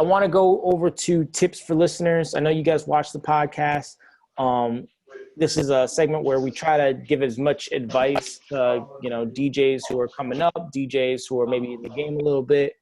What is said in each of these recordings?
I want to go over to tips for listeners. I know you guys watch the podcast. This is a segment where we try to give as much advice to, DJs who are coming up, DJs who are maybe in the game a little bit.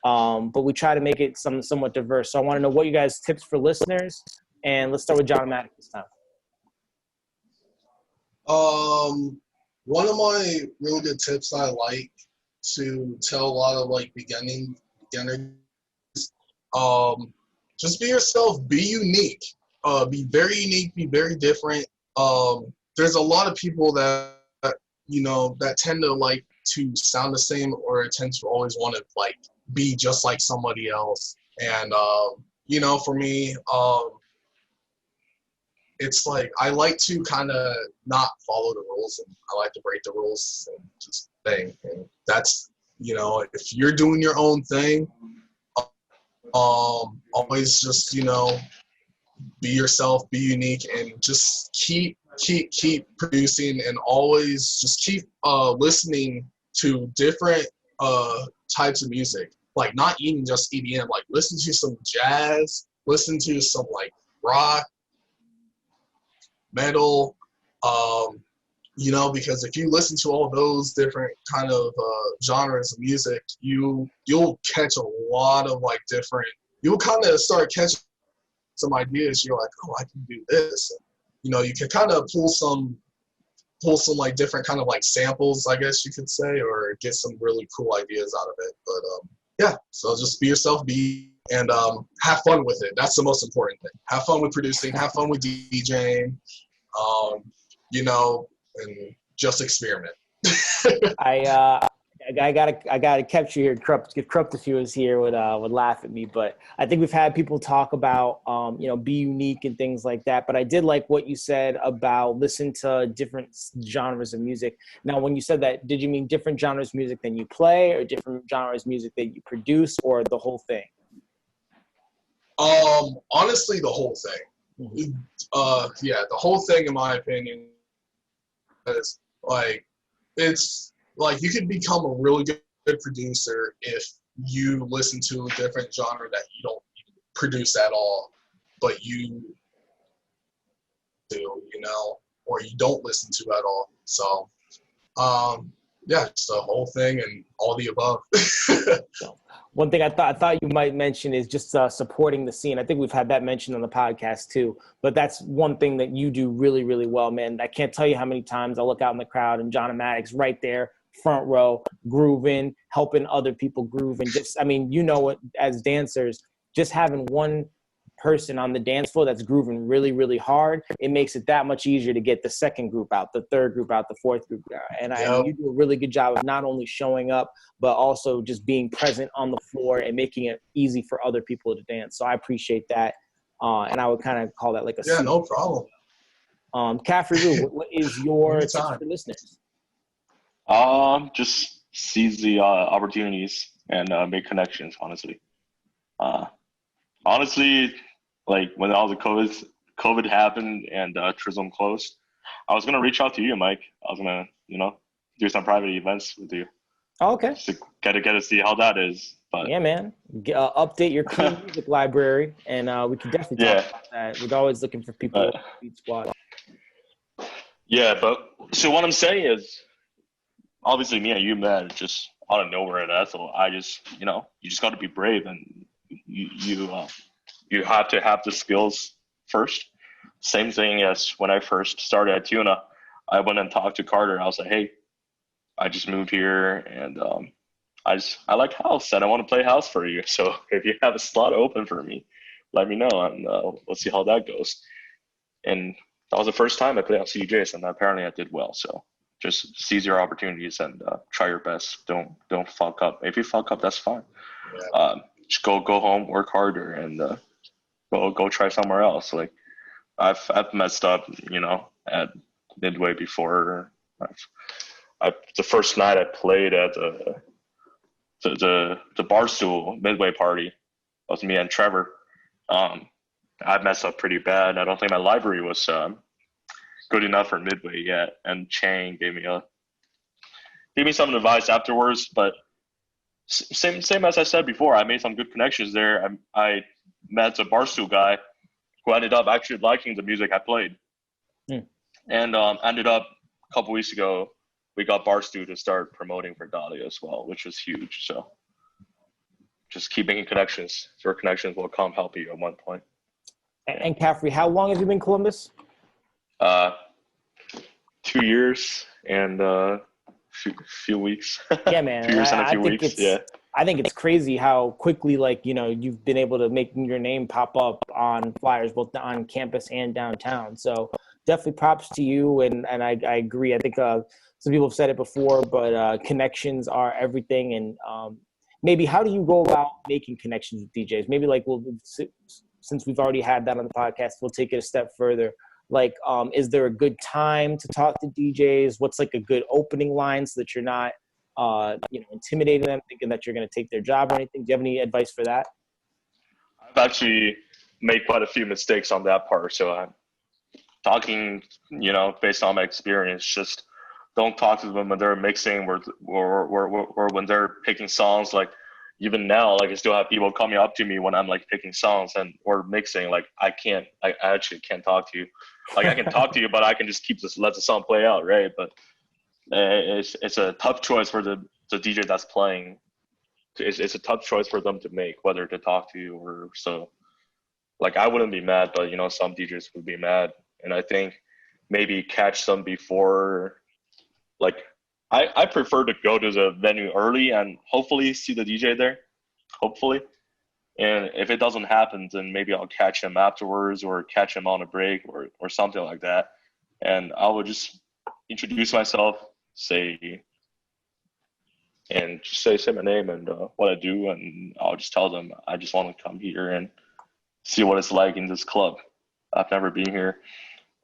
But we try to make it somewhat diverse. So I want to know what you guys' tips for listeners. And let's start with JONOMATIC this time. One of my really good tips I like to tell a lot of like beginners, just be yourself, be unique, be very unique, be very different. There's a lot of people that tend to like to sound the same or tend to always want to like be just like somebody else. And for me, it's like I like to kind of not follow the rules, and I like to break the rules and just thing. And that's, if you're doing your own thing, always just, be yourself, be unique, and just keep producing, and always just keep listening to different types of music. Like not even just EDM, like listen to some jazz, listen to some like rock, metal, because if you listen to all those different kind of genres of music, you'll catch a lot of like different, you'll kind of start catching some ideas. You're like, oh, I can do this. And, you can kind of pull some like different kind of like samples, I guess you could say, or get some really cool ideas out of it. But so just be yourself, and have fun with it. That's the most important thing. Have fun with producing, have fun with DJing, and just experiment. I gotta capture here. If Krupp if he was here would laugh at me, but I think we've had people talk about be unique and things like that. But I did like what you said about listen to different genres of music. Now, when you said that, did you mean different genres of music than you play, or different genres of music that you produce, or the whole thing? Honestly, the whole thing. Mm-hmm. The whole thing, in my opinion, is like it's. Like, you could become a really good producer if you listen to a different genre that you don't produce at all, but you do, or you don't listen to at all. So, it's the whole thing and all the above. One thing I thought you might mention is just supporting the scene. I think we've had that mentioned on the podcast too, but that's one thing that you do really, really well, man. I can't tell you how many times I look out in the crowd and JONOMATIC's right there, front row, grooving, helping other people groove. And just, as dancers, just having one person on the dance floor that's grooving really, really hard, it makes it that much easier to get the second group out, the third group out, the fourth group out. And you do a really good job of not only showing up, but also just being present on the floor and making it easy for other people to dance. So I appreciate that. And I would kind of call that like a no problem. CAFFERY WU, what is your tips for listeners? Just seize the opportunities and make connections, honestly. Honestly, like when all the COVID happened and Trism closed, I was gonna reach out to you, Mike. I was gonna, do some private events with you. Oh, okay. Just to get to see how that is. But yeah, man. Update your clean music library, and we can definitely talk about that. We're always looking for people to beat squad. Yeah, but so what I'm saying is, obviously, me and you met just out of nowhere at Ethel. I just, you just got to be brave, and you have to have the skills first. Same thing as when I first started at Tuna. I went and talked to Carter. I was like, hey, I just moved here, and I like house, and I want to play house for you. So if you have a slot open for me, let me know, and let's see how that goes. And that was the first time I played on CDJs, and apparently I did well. So just seize your opportunities and try your best. Don't fuck up. If you fuck up, that's fine. Just go home, work harder, and go try somewhere else. Like I've messed up, at Midway before. The first night I played at the Barstool Midway party, that was me and Trevor. I messed up pretty bad. I don't think my library was good enough for Midway yet. And Chang gave me some advice afterwards, but Same as I said before. I made some good connections there. I met a barstool guy who ended up actually liking the music I played, and ended up a couple weeks ago we got barstool to start promoting for Dahlia as well, which was huge. So just keep making connections. Your connections will come help you at one point. And Caffrey, how long have you been in Columbus? 2 years and few weeks. Yeah, man. 2 years and a few weeks. Yeah. I think it's crazy how quickly, like, you know, you've been able to make your name pop up on flyers, both on campus and downtown. So definitely props to you. And I agree. I think some people have said it before, but connections are everything. And maybe how do you go about making connections with DJs? Maybe like, since we've already had that on the podcast, we'll take it a step further. Like, is there a good time to talk to DJs? What's like a good opening line so that you're not, intimidating them, thinking that you're going to take their job or anything? Do you have any advice for that? I've actually made quite a few mistakes on that part. So I'm talking, based on my experience, just don't talk to them when they're mixing or when they're picking songs. Like even now, like I still have people coming up to me when I'm like picking songs or mixing. Like I actually can't talk to you. Like I can talk to you, but I can just let the song play out, right? But it's a tough choice for the DJ that's playing. It's a tough choice for them to make, whether to talk to you or so. Like I wouldn't be mad, but some DJs would be mad. And I think maybe catch them before. Like I prefer to go to the venue early and hopefully see the DJ there, hopefully. And if it doesn't happen, then maybe I'll catch him afterwards or catch him on a break or something like that. And I will just introduce myself, say my name and what I do, and I'll just tell them I just want to come here and see what it's like in this club. I've never been here.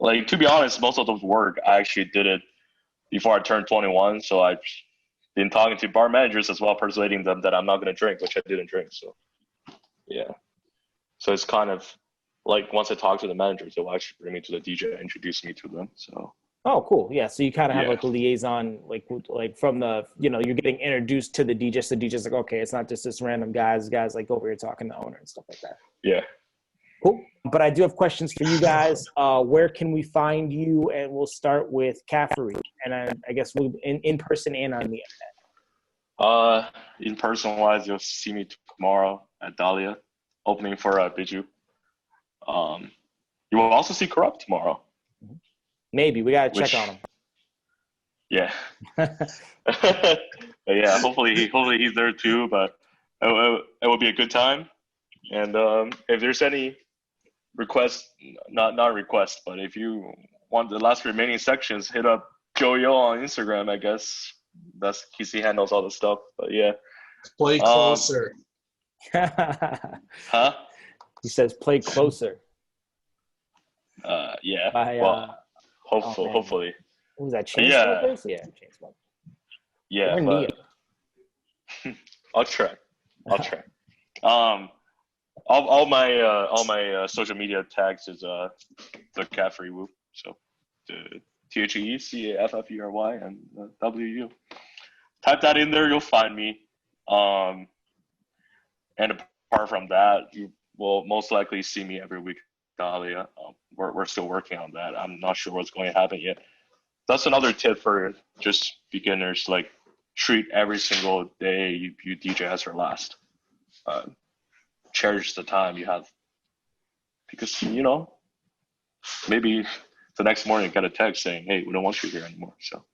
Like, to be honest, most of those work, I actually did it before I turned 21, so I've been talking to bar managers as well, persuading them that I'm not going to drink, which I didn't drink. So, yeah. So it's kind of like once I talk to the managers, they'll actually bring me to the DJ and introduce me to them. So. Oh, cool. Yeah. So you kind of have like a liaison, like from the, you're getting introduced to the DJ. So the DJ's like, okay, it's not just this random guys like over here talking to the owner and stuff like that. Yeah. Cool. But I do have questions for you guys. Where can we find you? And we'll start with Caffrey. And I guess we'll in person and on the internet. In person wise, you'll see me tomorrow at Dahlia, opening for Biju. You will also see Corrupt tomorrow. Maybe we gotta check on him. Yeah. But yeah, hopefully he's there too. But it will be a good time. And if there's any requests, not requests, but if you want the last remaining sections, hit up Joey on Instagram. I guess he handles all the stuff. But yeah, play closer. Huh? He says play closer. Yeah. By, hopefully. What was that? Chainsmokers? Yeah, Chainsmokers. Yeah, but I'll try. All my social media tags is the CAFFERY WU. So the THECAFFERY and WU. Type that in there, you'll find me. And apart from that, you will most likely see me every week. Dahlia. We're still working on that. I'm not sure what's going to happen yet. That's another tip for just beginners. Like, treat every single day you DJ as your last. Cherish the time you have, because maybe the next morning I get a text saying, "Hey, we don't want you here anymore." So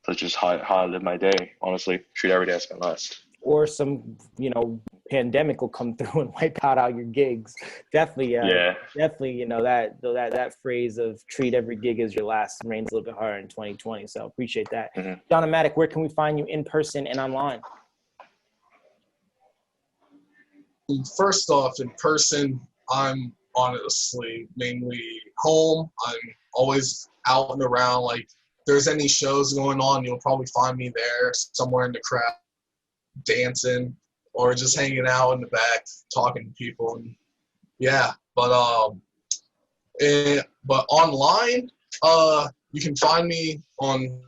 that's just how I live my day. Honestly, treat every day as my last. Or some pandemic will come through and wipe out all your gigs. Definitely, definitely. That phrase of treat every gig as your last reigns a little bit harder in 2020. So appreciate that. Mm-hmm. JONOMATIC, where can we find you in person and online? First off, in person, I'm honestly mainly home. I'm always out and around. Like, if there's any shows going on, you'll probably find me there somewhere in the crowd, dancing or just hanging out in the back, talking to people. And yeah, but online, you can find me on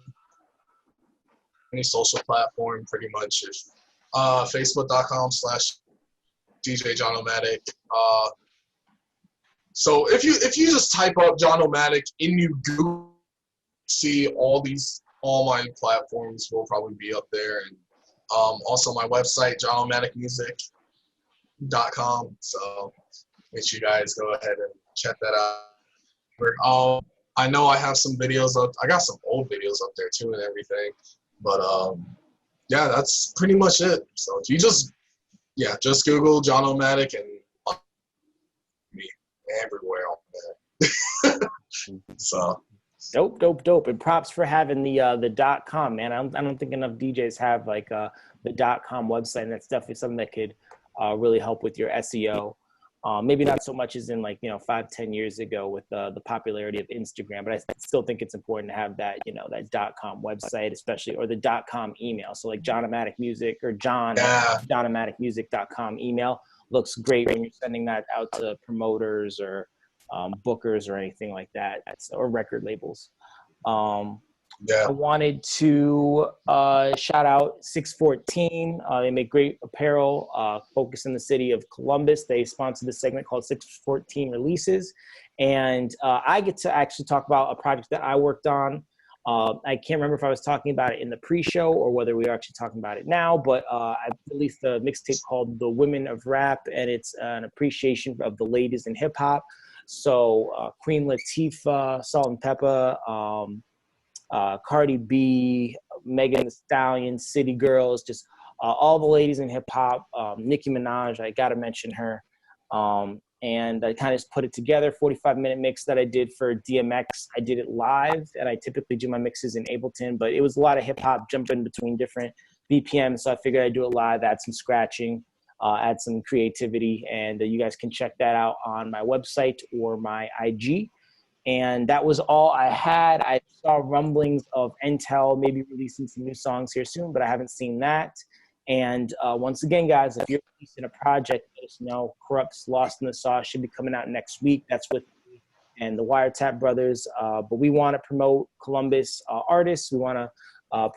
any social platform pretty much. If Facebook.com/DJ JONOMATIC. So if you just type up JONOMATIC in you Google, see all my platforms will probably be up there, and also my website JONOMATICmusic.com. So make sure you guys go ahead and check that out. I know I have some videos up. I got some old videos up there too and everything. But yeah, that's pretty much it. So if you just Google JONOMATIC and me everywhere on there. So dope. And props for having the .com, man. I don't think enough DJs have like the .com website, and that's definitely something that could really help with your SEO. Maybe not so much as in 5-10 years ago with the popularity of Instagram, but I still think it's important to have that, that .com website, especially, or the .com email. So like JONOMATIC Music or JONOMATICmusic.com email looks great when you're sending that out to promoters or bookers or anything like that, or record labels. I wanted to shout out 614. They make great apparel, focused in the city of Columbus. They sponsor this segment called 614 Releases. And I get to actually talk about a project that I worked on. I can't remember if I was talking about it in the pre-show or whether we are actually talking about it now, but I released a mixtape called The Women of Rap, and it's an appreciation of the ladies in hip-hop. So Queen Latifah, Salt and Pepper, Cardi B, Megan Thee Stallion, City Girls, just all the ladies in hip hop. Nicki Minaj, I gotta mention her. And I kind of just put it together, 45-minute mix that I did for DMX. I did it live, and I typically do my mixes in Ableton, but it was a lot of hip hop jumping between different BPMs, so I figured I'd do it live, add some scratching, add some creativity, and you guys can check that out on my website or my IG. And that was all I had. I saw rumblings of Intel maybe releasing some new songs here soon, but I haven't seen that. And once again, guys, if you're releasing a project, let us know. Corrupt's Lost in the Sauce should be coming out next week. That's with me and the Wiretap Brothers. But we want to promote Columbus artists. We want to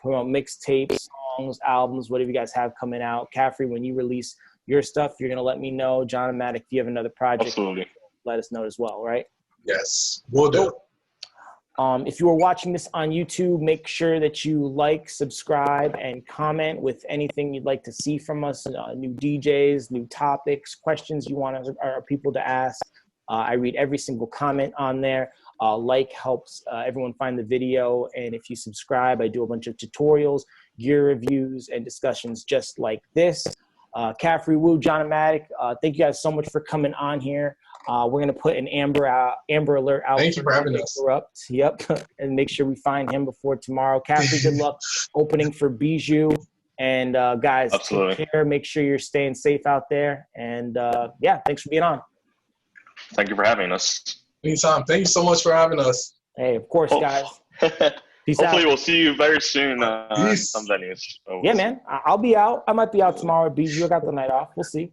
promote mixtapes, songs, albums, whatever you guys have coming out. Caffrey, when you release your stuff, you're going to let me know. JONOMATIC, if you have another project, Absolutely. let us know as well, right? Yes, we'll do. If you are watching this on YouTube, make sure that you like, subscribe, and comment with anything you'd like to see from us, new DJs, new topics, questions you want our people to ask. I read every single comment on there. Like helps everyone find the video, and if you subscribe, I do a bunch of tutorials, gear reviews, and discussions just like this. CAFFERY WU, JONOMATIC, thank you guys so much for coming on here. We're going to put an Amber Alert out. Thank you for having us. Corrupt. Yep. And make sure we find him before tomorrow. Caffrey, good luck opening for Bijou. And guys, Absolutely. Take care. Make sure you're staying safe out there. And yeah, thanks for being on. Thank you for having us. Anytime. Thank you so much for having us. Hey, of course, guys. Peace Hopefully out. we'll see you very soon in some venues. Yeah, man. I'll be out. I might be out tomorrow at Bijou. I got the night off. We'll see.